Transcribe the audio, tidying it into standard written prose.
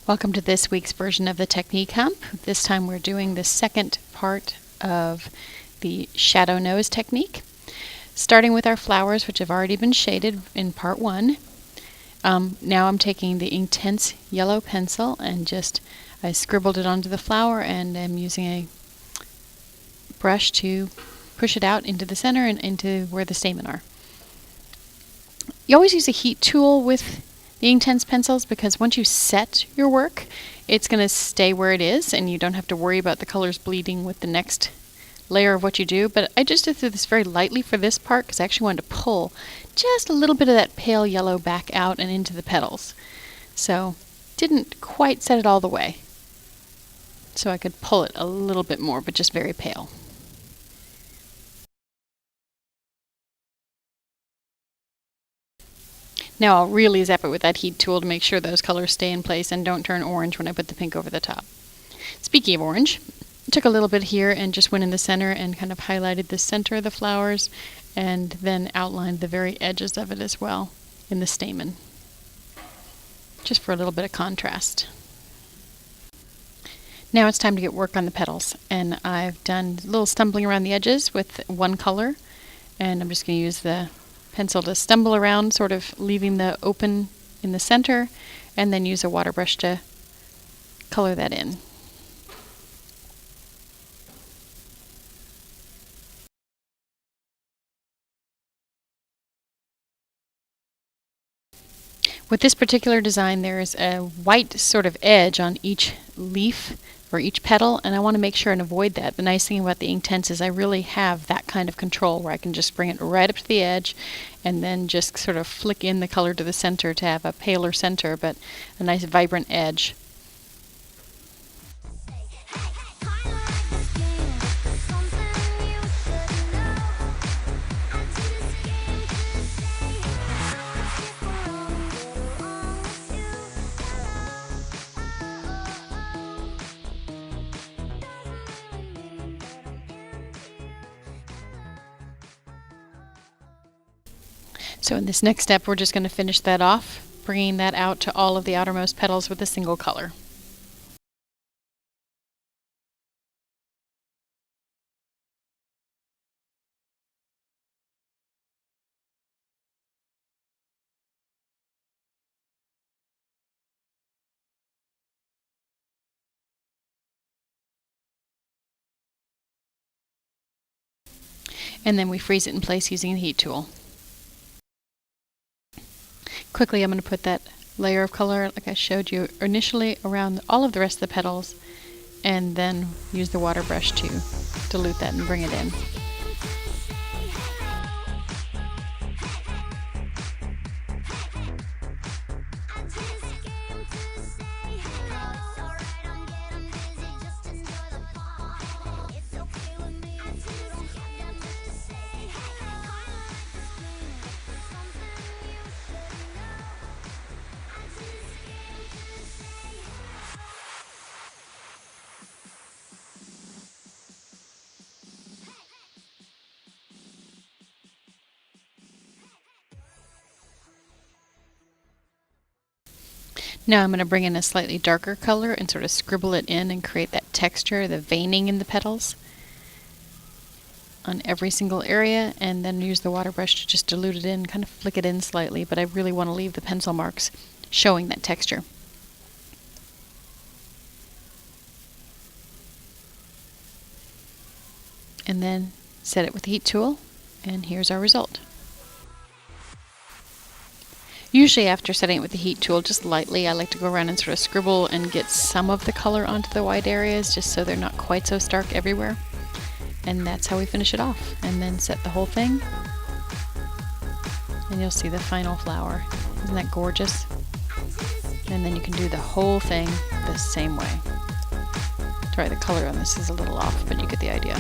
Welcome to this week's version of the technique Hump. This time we're doing the second part of the shadow nose technique. Starting with our flowers, which have already been shaded in part one. Now I'm taking the Inktense yellow pencil and I scribbled it onto the flower, and I'm using a brush to push it out into the center and into where the stamen are. You always use a heat tool with the Inktense pencils because once you set your work, it's going to stay where it is and you don't have to worry about the colors bleeding with the next layer of what you do. But I just did this very lightly for this part because I actually wanted to pull just a little bit of that pale yellow back out and into the petals. So didn't quite set it all the way. So I could pull it a little bit more, but just very pale. Now I'll really zap it with that heat tool to make sure those colors stay in place and don't turn orange when I put the pink over the top. Speaking of orange, I took a little bit here and just went in the center and kind of highlighted the center of the flowers and then outlined the very edges of it as well in the stamen, just for a little bit of contrast. Now it's time to get work on the petals, and I've done a little stumbling around the edges with one color, and I'm just going to use the pencil to stumble around, sort of leaving the open in the center, and then use a water brush to color that in. With this particular design, there's a white sort of edge on each leaf or each petal, and I want to make sure and avoid that. The nice thing about the Inktense is I really have that kind of control where I can just bring it right up to the edge and then just sort of flick in the color to the center to have a paler center, but a nice vibrant edge. So in this next step, we're just going to finish that off, bringing that out to all of the outermost petals with a single color. And then we freeze it in place using the heat tool. Quickly, I'm going to put that layer of color, like I showed you initially, around all of the rest of the petals, and then use the water brush to dilute that and bring it in. Now I'm going to bring in a slightly darker color and sort of scribble it in and create that texture, the veining in the petals on every single area, and then use the water brush to just dilute it in, kind of flick it in slightly, but I really want to leave the pencil marks showing that texture. And then set it with the heat tool, and here's our result. Usually after setting it with the heat tool, just lightly, I like to go around and sort of scribble and get some of the color onto the white areas just so they're not quite so stark everywhere. And that's how we finish it off. And then set the whole thing. And you'll see the final flower. Isn't that gorgeous? And then you can do the whole thing the same way. Sorry, the color on this is a little off, but you get the idea.